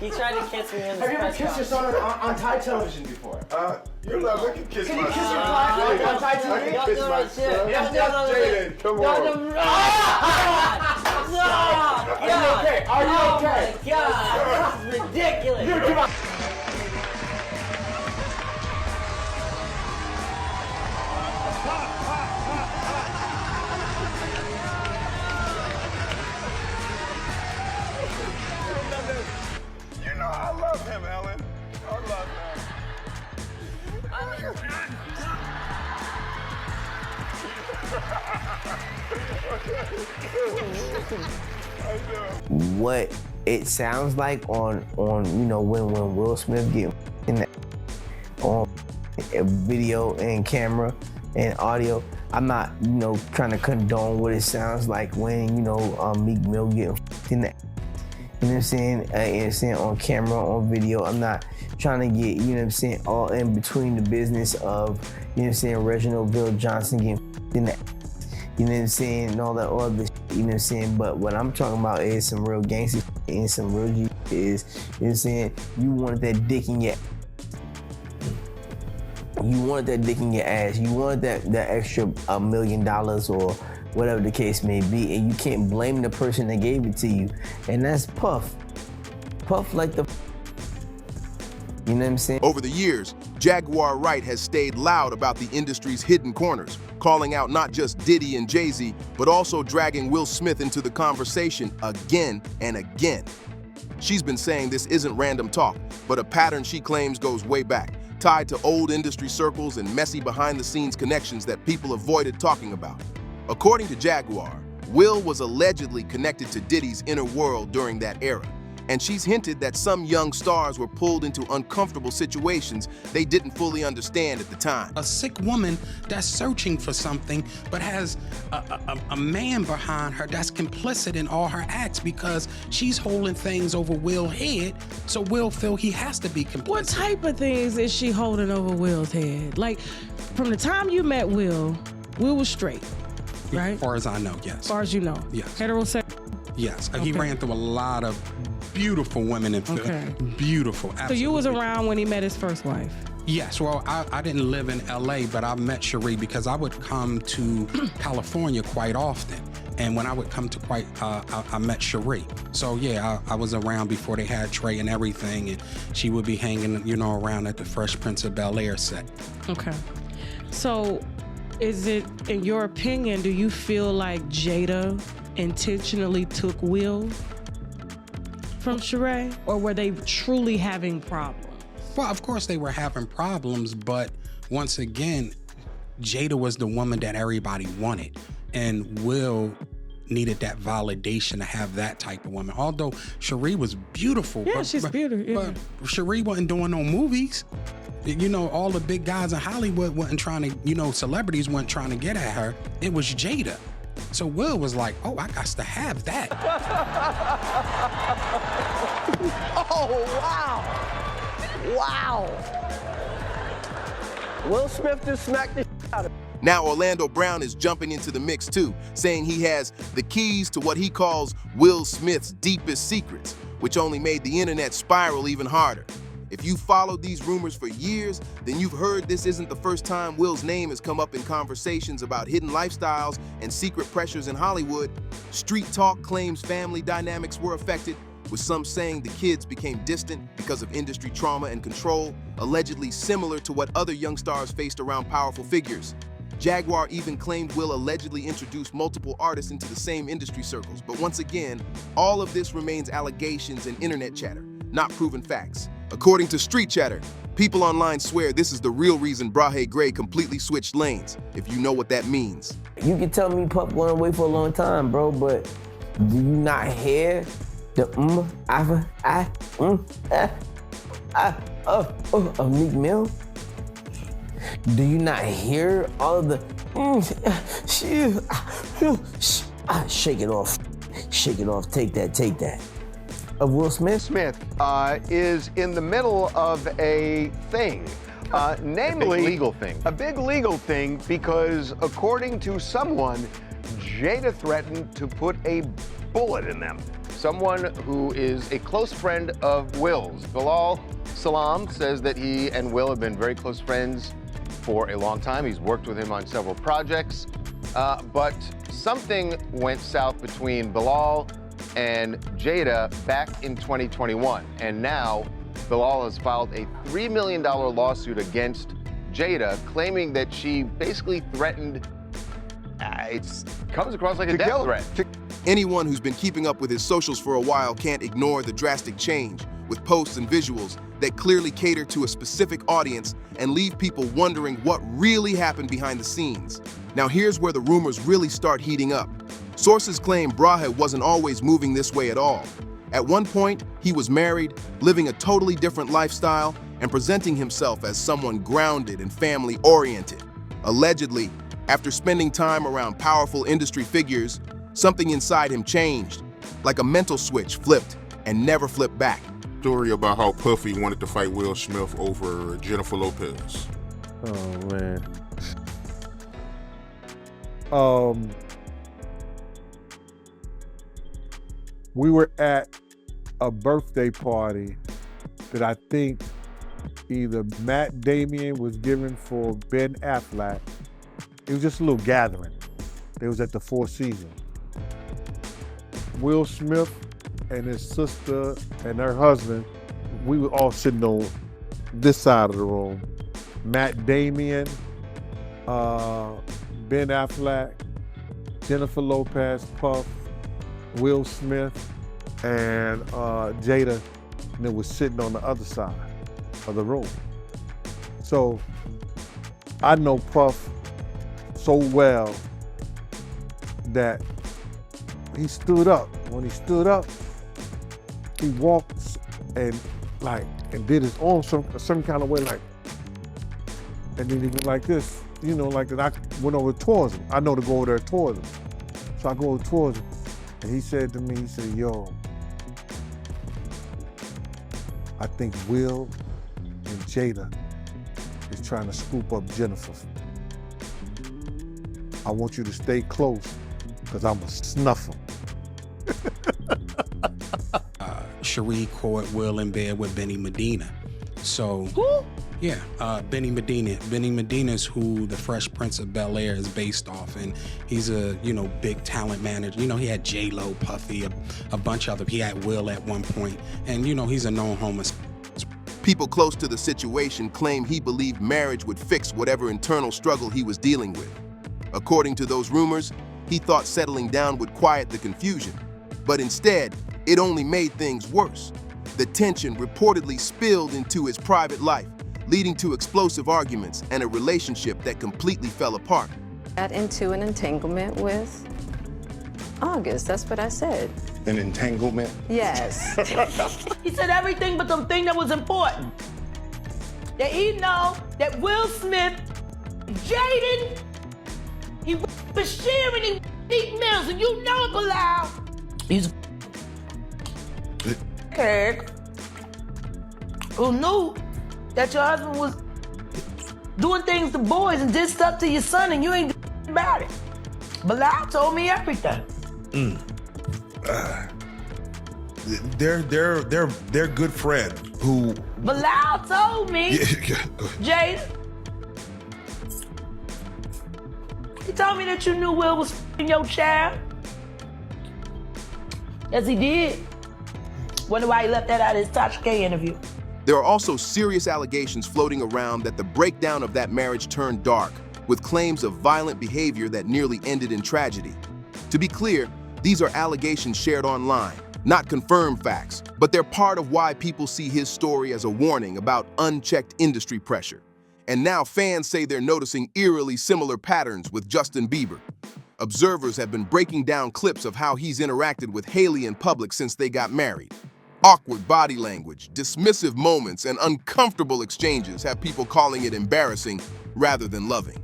He tried to kiss me in the Have you ever kissed your son on Thai television before? You're not looking kiss Can my you kiss your son. client on Thai I television? can kiss my son. Jaden, come on. Are you okay? Are you okay? Oh my God, this is ridiculous. You know I love him, Ellen. I love him. What it sounds like on you know when Will Smith get in the on video and camera and audio. I'm not trying to condone what it sounds like when Meek Mill get in the. You know what I'm saying? On camera, on video. I'm not trying to get, all in between the business of, Reginald Bill Johnson getting in the, and all that other shit, But what I'm talking about is some real gangster and some real G is, you wanted that dick in your You wanted that dick in your ass. You wanted that extra $1 million or whatever the case may be, and you can't blame the person that gave it to you. And that's Puff. Puff like the, you know what I'm saying? Over the years, Jaguar Wright has stayed loud about the industry's hidden corners, calling out not just Diddy and Jay-Z, but also dragging Will Smith into the conversation again and again. She's been saying this isn't random talk, but a pattern she claims goes way back, tied to old industry circles and messy behind-the-scenes connections that people avoided talking about. According to Jaguar, Will was allegedly connected to Diddy's inner world during that era, and she's hinted that some young stars were pulled into uncomfortable situations they didn't fully understand at the time. A sick woman that's searching for something, but has a man behind her that's complicit in all her acts because she's holding things over Will's head, so Will feel he has to be complicit. What type of things is she holding over Will's head? Like, from the time you met Will was straight, right? As far as I know, yes. As far as you know? Yes. Heterosexual? Yes. Okay. He ran through a lot of beautiful women in film. Okay. Beautiful, absolutely. So you was around when he met his first wife? Yes, well, I didn't live in LA, but I met Cherie because I would come to California quite often. And when I would come to I met Cherie. So yeah, I was around before they had Trey and everything, and she would be hanging, around at the Fresh Prince of Bel-Air set. Okay. So is it, in your opinion, do you feel like Jada intentionally took Will from Sheree, or were they truly having problems? Well, of course they were having problems, but once again, Jada was the woman that everybody wanted, and Will needed that validation to have that type of woman. Although Cherie was beautiful. Yeah, she's beautiful. Yeah. But Cherie wasn't doing no movies. All the big guys in Hollywood wasn't trying to, celebrities weren't trying to get at her. It was Jada. So Will was like, oh, I got to have that. Oh, wow. Will Smith just smacked the shit out of him. Now Orlando Brown is jumping into the mix too, saying he has the keys to what he calls Will Smith's deepest secrets, which only made the internet spiral even harder. If you followed these rumors for years, then you've heard this isn't the first time Will's name has come up in conversations about hidden lifestyles and secret pressures in Hollywood. Street talk claims family dynamics were affected, with some saying the kids became distant because of industry trauma and control, allegedly similar to what other young stars faced around powerful figures. Jaguar even claimed Will allegedly introduced multiple artists into the same industry circles, but once again, all of this remains allegations and internet chatter, not proven facts. According to Street Chatter, people online swear this is the real reason Brahe Gray completely switched lanes, if you know what that means. You can tell me Puff going away for a long time, bro, but do you not hear the of Meek Mill? Do you not hear all of the shake it off, take that, of Will Smith? Smith is in the middle of a thing, namely a big legal thing, because according to someone, Jada threatened to put a bullet in them. someone who is a close friend of Will's. Bilal Salam says that he and Will have been very close friends for a long time. He's worked with him on several projects, but something went south between Bilal and Jada back in 2021, and now Bilal has filed a $3 million lawsuit against Jada, claiming that she basically threatened, it comes across like a death threat. Anyone who's been keeping up with his socials for a while can't ignore the drastic change, with posts and visuals that clearly cater to a specific audience and leave people wondering what really happened behind the scenes. Now here's where the rumors really start heating up. Sources claim Brahe wasn't always moving this way at all. At one point, he was married, living a totally different lifestyle, and presenting himself as someone grounded and family-oriented. Allegedly, after spending time around powerful industry figures, something inside him changed, like a mental switch flipped and never flipped back. Story about how Puffy wanted to fight Will Smith over Jennifer Lopez. Oh, man. We were at a birthday party that I think either Matt Damien was giving for Ben Affleck. It was just a little gathering. It was at the Four Seasons. Will Smith and his sister and her husband, we were all sitting on this side of the room. Matt Damien, Ben Affleck, Jennifer Lopez, Puff, Will Smith, and Jada, and it was sitting on the other side of the room. So I know Puff so well that he stood up. When he stood up, he walked and did his arm some kind of way, like, and then he went like this, you know, like that. I went over towards him. I know to go over there towards him. So I go over towards him, and he said to me, he said, "Yo, I think Will and Jada is trying to scoop up Jennifer. I want you to stay close, because I'm gonna snuff him." Cherie caught Will in bed with Benny Medina. So, Who? yeah, Benny Medina. Benny Medina's who the Fresh Prince of Bel-Air is based off, and he's a, big talent manager. He had J-Lo, Puffy, a bunch of them. He had Will at one point, and he's a known homosexual. People close to the situation claim he believed marriage would fix whatever internal struggle he was dealing with. According to those rumors, he thought settling down would quiet the confusion, but instead, it only made things worse. The tension reportedly spilled into his private life, leading to explosive arguments and a relationship that completely fell apart. Got into an entanglement with August, that's what I said. An entanglement? Yes. He said everything but the thing that was important. That he know that Will Smith, Jaden, he was sharing, he eat meals, and you know it, Bilal. He's kid who knew that your husband was doing things to boys and did stuff to your son, and you ain't about it. Bilal told me everything. They're good friends who. Bilal told me, Jada. He told me that you knew Will was f***ing your child. Yes, he did. Wonder why he left that out of his Tasha K interview. There are also serious allegations floating around that the breakdown of that marriage turned dark, with claims of violent behavior that nearly ended in tragedy. To be clear, these are allegations shared online, not confirmed facts, but they're part of why people see his story as a warning about unchecked industry pressure. And now fans say they're noticing eerily similar patterns with Justin Bieber. Observers have been breaking down clips of how he's interacted with Hailey in public since they got married. Awkward body language, dismissive moments, and uncomfortable exchanges have people calling it embarrassing rather than loving.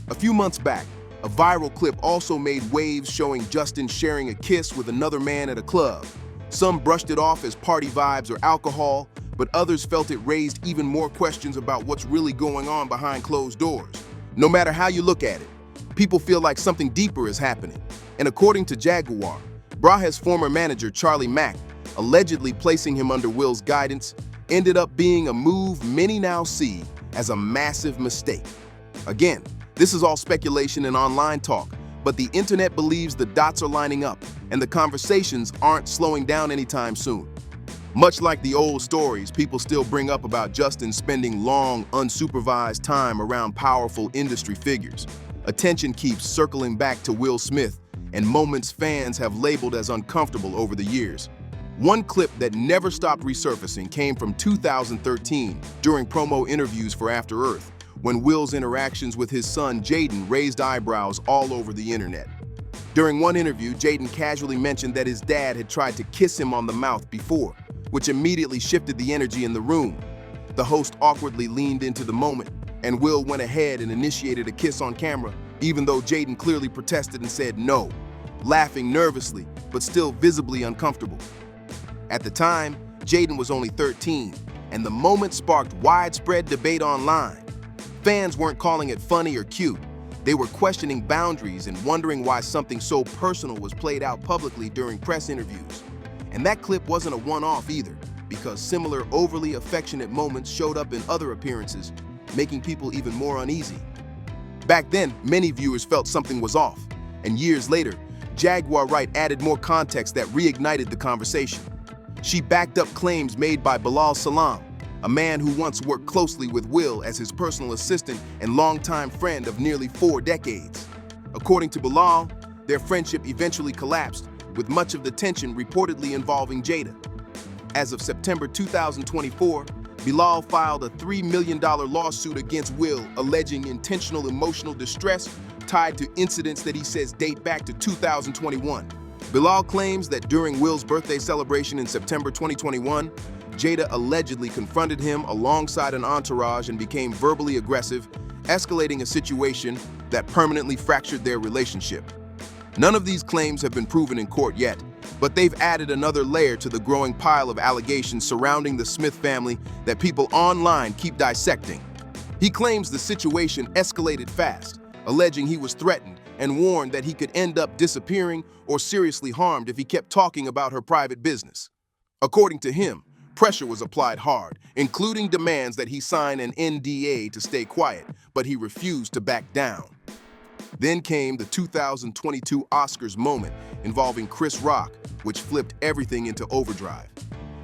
A few months back, a viral clip also made waves showing Justin sharing a kiss with another man at a club. Some brushed it off as party vibes or alcohol, but others felt it raised even more questions about what's really going on behind closed doors. No matter how you look at it, people feel like something deeper is happening. And according to Jaguar, Brahe's former manager, Charlie Mack, allegedly placing him under Will's guidance, ended up being a move many now see as a massive mistake. Again, this is all speculation and online talk, but the internet believes the dots are lining up and the conversations aren't slowing down anytime soon. Much like the old stories people still bring up about Justin spending long, unsupervised time around powerful industry figures, attention keeps circling back to Will Smith and moments fans have labeled as uncomfortable over the years. One clip that never stopped resurfacing came from 2013 during promo interviews for After Earth, when Will's interactions with his son Jaden raised eyebrows all over the internet. During one interview, Jaden casually mentioned that his dad had tried to kiss him on the mouth before, which immediately shifted the energy in the room. The host awkwardly leaned into the moment, and Will went ahead and initiated a kiss on camera, even though Jaden clearly protested and said no, laughing nervously, but still visibly uncomfortable. At the time, Jaden was only 13, and the moment sparked widespread debate online. Fans weren't calling it funny or cute. They were questioning boundaries and wondering why something so personal was played out publicly during press interviews. And that clip wasn't a one-off either, because similar overly affectionate moments showed up in other appearances, making people even more uneasy. Back then, many viewers felt something was off, and years later, Jaguar Wright added more context that reignited the conversation. She backed up claims made by Bilal Salam, a man who once worked closely with Will as his personal assistant and longtime friend of nearly 4 decades. According to Bilal, their friendship eventually collapsed, with much of the tension reportedly involving Jada. As of September 2024, Bilal filed a $3 million lawsuit against Will, alleging intentional emotional distress tied to incidents that he says date back to 2021. Bilal claims that during Will's birthday celebration in September 2021, Jada allegedly confronted him alongside an entourage and became verbally aggressive, escalating a situation that permanently fractured their relationship. None of these claims have been proven in court yet, but they've added another layer to the growing pile of allegations surrounding the Smith family that people online keep dissecting. He claims the situation escalated fast, alleging he was threatened and warned that he could end up disappearing or seriously harmed if he kept talking about her private business. According to him, pressure was applied hard, including demands that he sign an NDA to stay quiet, but he refused to back down. Then came the 2022 Oscars moment involving Chris Rock, which flipped everything into overdrive.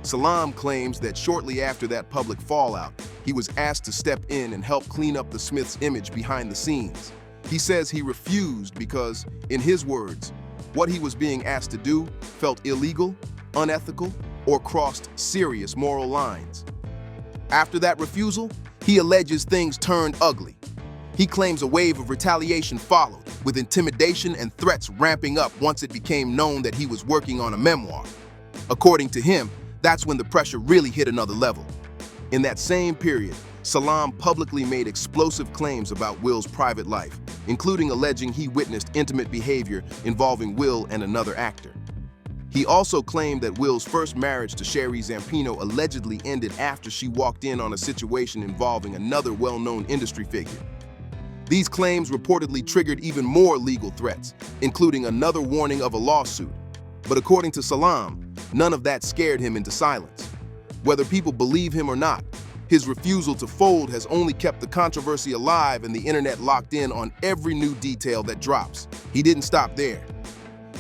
Salam claims that shortly after that public fallout, he was asked to step in and help clean up the Smiths' image behind the scenes. He says he refused because, in his words, what he was being asked to do felt illegal, unethical, or crossed serious moral lines. After that refusal, he alleges things turned ugly. He claims a wave of retaliation followed, with intimidation and threats ramping up once it became known that he was working on a memoir. According to him, that's when the pressure really hit another level. In that same period, Salam publicly made explosive claims about Will's private life, including alleging he witnessed intimate behavior involving Will and another actor. He also claimed that Will's first marriage to Sherry Zampino allegedly ended after she walked in on a situation involving another well-known industry figure. These claims reportedly triggered even more legal threats, including another warning of a lawsuit. But according to Salam, none of that scared him into silence. Whether people believe him or not, his refusal to fold has only kept the controversy alive and the internet locked in on every new detail that drops. He didn't stop there.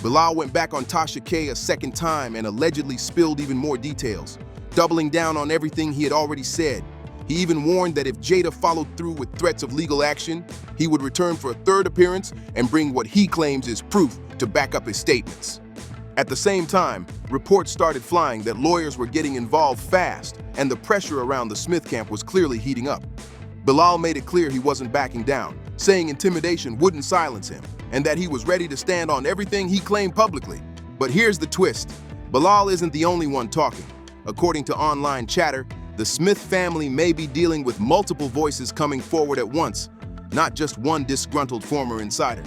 Bilal went back on Tasha K a second time and allegedly spilled even more details, doubling down on everything he had already said. He even warned that if Jada followed through with threats of legal action, he would return for a third appearance and bring what he claims is proof to back up his statements. At the same time, reports started flying that lawyers were getting involved fast, and the pressure around the Smith camp was clearly heating up. Bilal made it clear he wasn't backing down, saying intimidation wouldn't silence him, and that he was ready to stand on everything he claimed publicly. But here's the twist. Bilal isn't the only one talking. According to online chatter, the Smith family may be dealing with multiple voices coming forward at once, not just one disgruntled former insider.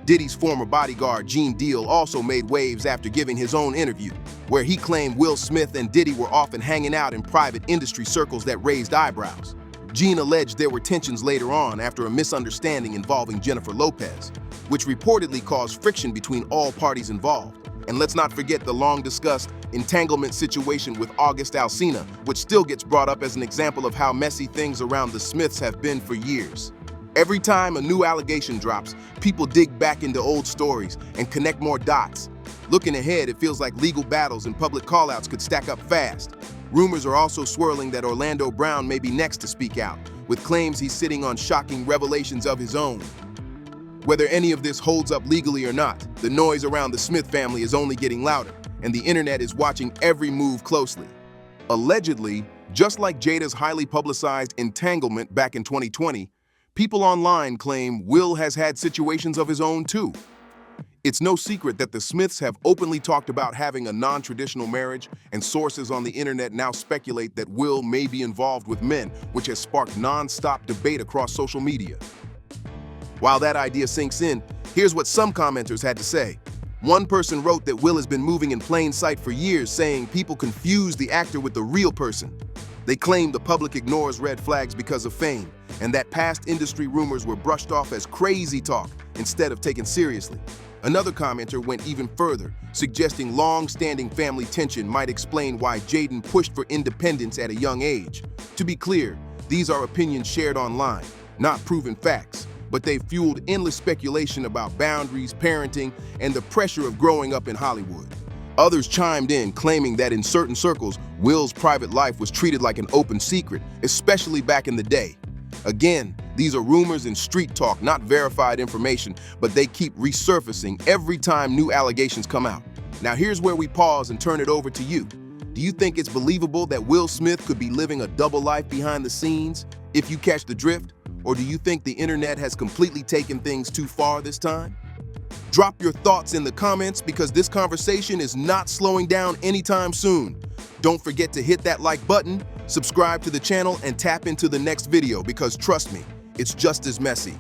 Diddy's former bodyguard, Gene Deal, also made waves after giving his own interview, where he claimed Will Smith and Diddy were often hanging out in private industry circles that raised eyebrows. Gene alleged there were tensions later on after a misunderstanding involving Jennifer Lopez, which reportedly caused friction between all parties involved, And let's not forget the long-discussed entanglement situation with August Alsina, which still gets brought up as an example of how messy things around the Smiths have been for years. Every time a new allegation drops, people dig back into old stories and connect more dots. Looking ahead, it feels like legal battles and public callouts could stack up fast. Rumors are also swirling that Orlando Brown may be next to speak out, with claims he's sitting on shocking revelations of his own. Whether any of this holds up legally or not, the noise around the Smith family is only getting louder, and the internet is watching every move closely. Allegedly, just like Jada's highly publicized entanglement back in 2020, people online claim Will has had situations of his own too. It's no secret that the Smiths have openly talked about having a non-traditional marriage, and sources on the internet now speculate that Will may be involved with men, which has sparked non-stop debate across social media. While that idea sinks in, here's what some commenters had to say. One person wrote that Will has been moving in plain sight for years, saying people confuse the actor with the real person. They claim the public ignores red flags because of fame, and that past industry rumors were brushed off as crazy talk instead of taken seriously. Another commenter went even further, suggesting long-standing family tension might explain why Jaden pushed for independence at a young age. To be clear, these are opinions shared online, not proven facts, but they've fueled endless speculation about boundaries, parenting, and the pressure of growing up in Hollywood. Others chimed in, claiming that in certain circles, Will's private life was treated like an open secret, especially back in the day. Again, these are rumors and street talk, not verified information, but they keep resurfacing every time new allegations come out. Now here's where we pause and turn it over to you. Do you think it's believable that Will Smith could be living a double life behind the scenes, if you catch the drift? Or do you think the internet has completely taken things too far this time? Drop your thoughts in the comments, because this conversation is not slowing down anytime soon. Don't forget to hit that like button, subscribe to the channel, and tap into the next video, because trust me, it's just as messy.